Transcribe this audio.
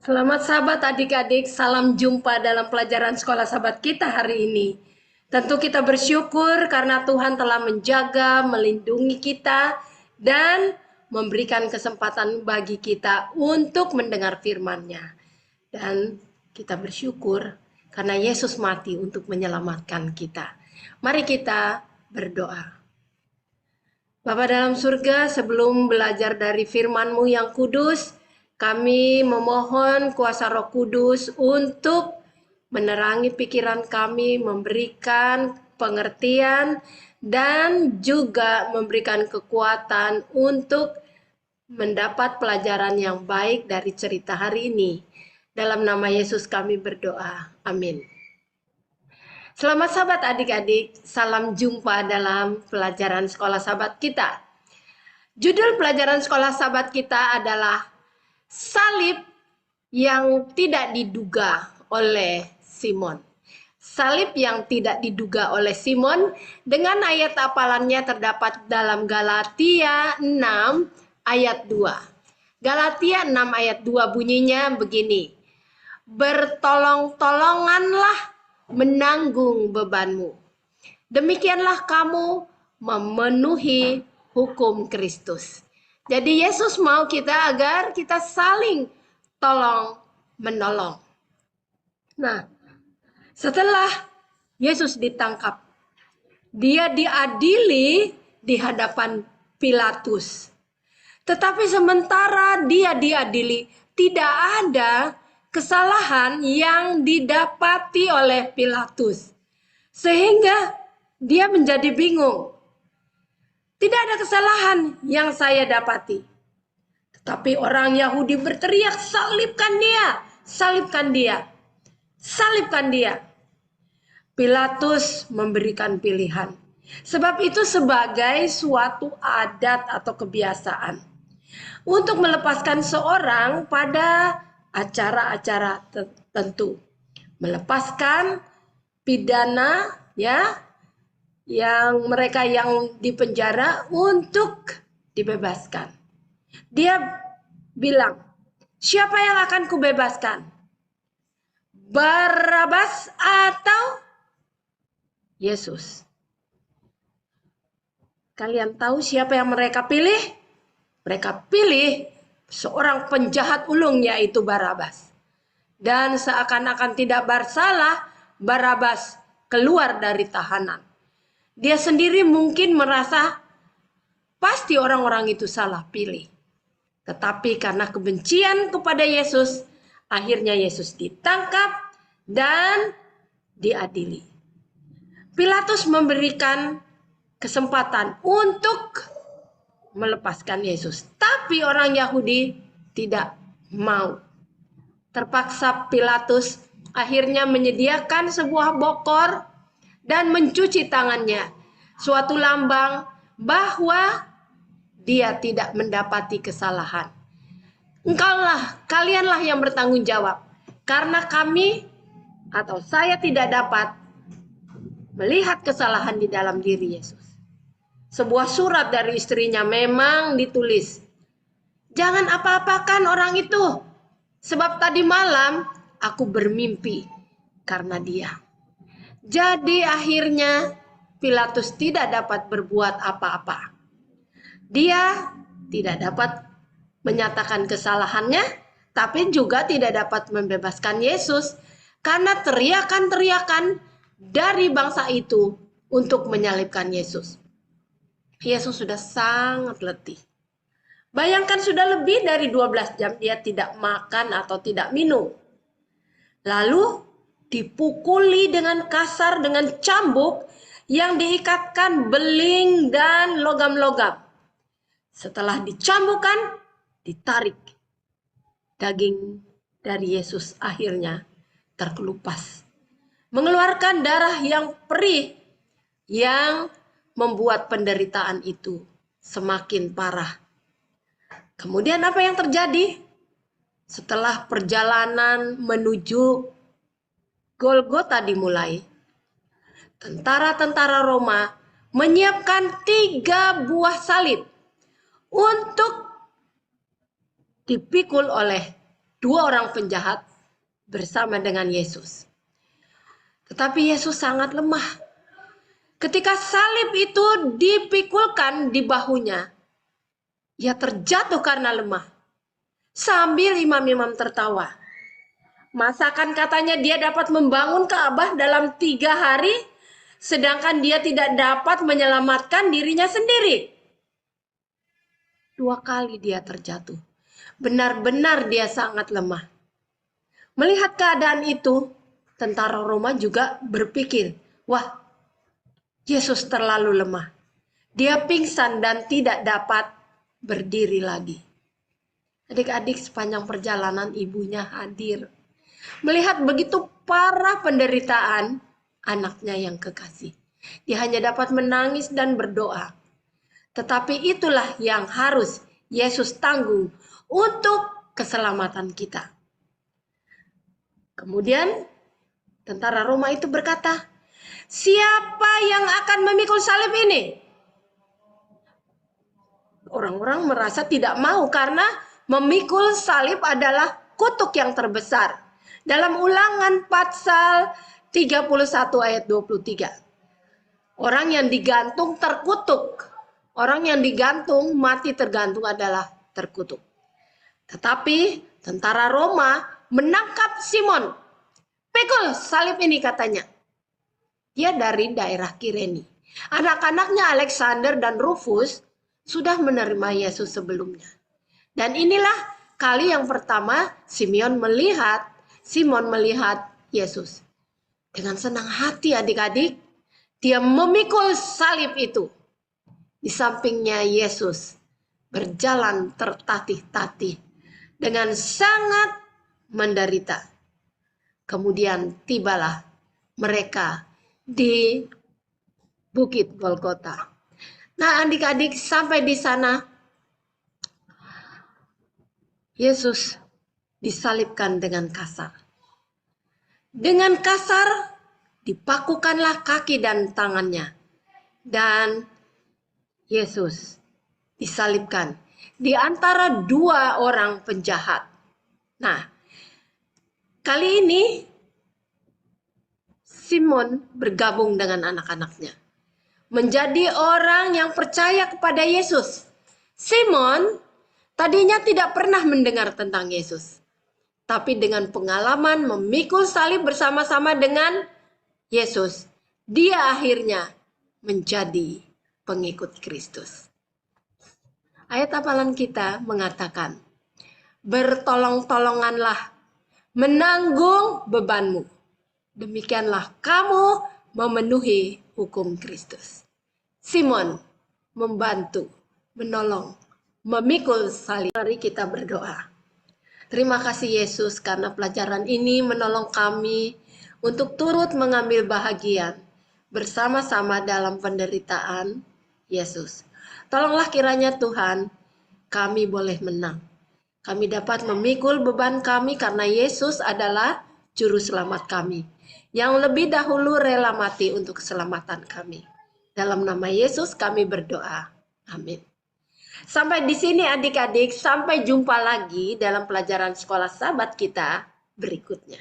Selamat sahabat adik-adik, salam jumpa dalam pelajaran sekolah sahabat kita hari ini. Tentu kita bersyukur karena Tuhan telah menjaga, melindungi kita, dan memberikan kesempatan bagi kita untuk mendengar firman-Nya. Dan kita bersyukur karena Yesus mati untuk menyelamatkan kita. Mari kita berdoa. Bapa dalam surga, sebelum belajar dari firman-Mu yang kudus, kami memohon kuasa Roh Kudus untuk menerangi pikiran kami, memberikan pengertian, dan juga memberikan kekuatan untuk mendapat pelajaran yang baik dari cerita hari ini. Dalam nama Yesus kami berdoa. Amin. Selamat sahabat adik-adik, salam jumpa dalam pelajaran sekolah sahabat kita. Judul pelajaran sekolah sahabat kita adalah Salib yang tidak diduga oleh Simon. Salib yang tidak diduga oleh Simon dengan ayat hafalannya terdapat dalam Galatia 6 ayat 2. Galatia 6 ayat 2 bunyinya begini. Bertolong-tolonganlah menanggung bebanmu. Demikianlah kamu memenuhi hukum Kristus. Jadi Yesus mau kita agar kita saling tolong menolong. Nah, setelah Yesus ditangkap, dia diadili di hadapan Pilatus. Tetapi sementara dia diadili, tidak ada kesalahan yang didapati oleh Pilatus. Sehingga dia menjadi bingung. Tidak ada kesalahan yang saya dapati. Tetapi orang Yahudi berteriak, salibkan dia, salibkan dia, salibkan dia. Pilatus memberikan pilihan. Sebab itu sebagai suatu adat atau kebiasaan. Untuk melepaskan seorang pada acara-acara tertentu. Melepaskan pidana ya yang mereka yang dipenjara untuk dibebaskan. Dia bilang, siapa yang akan kubebaskan? Barabas atau Yesus? Kalian tahu siapa yang mereka pilih? Mereka pilih seorang penjahat ulung yaitu Barabas. Dan seakan-akan tidak bersalah, Barabas keluar dari tahanan. Dia sendiri mungkin merasa pasti orang-orang itu salah pilih. Tetapi karena kebencian kepada Yesus, akhirnya Yesus ditangkap dan diadili. Pilatus memberikan kesempatan untuk melepaskan Yesus. Tapi orang Yahudi tidak mau. Terpaksa Pilatus akhirnya menyediakan sebuah bokor dan mencuci tangannya. Suatu lambang bahwa dia tidak mendapati kesalahan. Kalianlah yang bertanggung jawab. Karena kami atau saya tidak dapat melihat kesalahan di dalam diri Yesus. Sebuah surat dari istrinya memang ditulis. Jangan apa-apakan orang itu. Sebab tadi malam aku bermimpi karena dia. Jadi akhirnya Pilatus tidak dapat berbuat apa-apa. Dia tidak dapat menyatakan kesalahannya, tapi juga tidak dapat membebaskan Yesus. Karena teriakan-teriakan dari bangsa itu untuk menyalibkan Yesus. Yesus sudah sangat letih. Bayangkan sudah lebih dari 12 jam dia tidak makan atau tidak minum. Lalu dipukuli dengan kasar dengan cambuk yang diikatkan beling dan logam-logam. Setelah dicambukkan, ditarik. Daging dari Yesus akhirnya terkelupas. Mengeluarkan darah yang perih yang membuat penderitaan itu semakin parah. Kemudian apa yang terjadi? Setelah perjalanan menuju Golgota dimulai, tentara-tentara Roma menyiapkan 3 buah salib untuk dipikul oleh dua orang penjahat bersama dengan Yesus. Tetapi Yesus sangat lemah. Ketika salib itu dipikulkan di bahunya, ia terjatuh karena lemah. Sambil imam-imam tertawa. Masakan katanya dia dapat membangun Ka'bah dalam 3 hari, sedangkan dia tidak dapat menyelamatkan dirinya sendiri. 2 kali dia terjatuh. Benar-benar dia sangat lemah. Melihat keadaan itu, tentara Roma juga berpikir, wah, Yesus terlalu lemah. Dia pingsan dan tidak dapat berdiri lagi. Adik-adik, sepanjang perjalanan ibunya hadir. Melihat begitu parah penderitaan anaknya yang kekasih. Dia hanya dapat menangis dan berdoa. Tetapi itulah yang harus Yesus tanggung untuk keselamatan kita. Kemudian tentara Roma itu berkata, siapa yang akan memikul salib ini? Orang-orang merasa tidak mau karena memikul salib adalah kutuk yang terbesar. Dalam Ulangan pasal 31 ayat 23. Orang yang digantung terkutuk. Orang yang digantung mati tergantung adalah terkutuk. Tetapi tentara Roma menangkap Simon. Pikul salib ini katanya. Dia dari daerah Kireni. Anak-anaknya Alexander dan Rufus sudah menerima Yesus sebelumnya. Dan inilah kali yang pertama Simon melihat Yesus. Dengan senang hati adik-adik, dia memikul salib itu. Di sampingnya Yesus berjalan tertatih-tatih dengan sangat menderita. Kemudian tibalah mereka di Bukit Golgota. Nah, adik-adik, sampai di sana Yesus disalibkan dengan kasar. Dengan kasar dipakukanlah kaki dan tangannya. Dan Yesus disalibkan di antara 2 orang penjahat. Nah, kali ini Simon bergabung dengan anak-anaknya. Menjadi orang yang percaya kepada Yesus. Simon tadinya tidak pernah mendengar tentang Yesus. Tapi dengan pengalaman memikul salib bersama-sama dengan Yesus, dia akhirnya menjadi pengikut Kristus. Ayat hafalan kita mengatakan, bertolong-tolonganlah menanggung bebanmu. Demikianlah kamu memenuhi hukum Kristus. Simon membantu, menolong, memikul salib. Mari kita berdoa. Terima kasih Yesus karena pelajaran ini menolong kami untuk turut mengambil bahagian bersama-sama dalam penderitaan Yesus. Tolonglah kiranya Tuhan, kami boleh menang. Kami dapat memikul beban kami karena Yesus adalah juru selamat kami, yang lebih dahulu rela mati untuk keselamatan kami. Dalam nama Yesus kami berdoa. Amin. Sampai di sini adik-adik, sampai jumpa lagi dalam pelajaran sekolah sahabat kita berikutnya.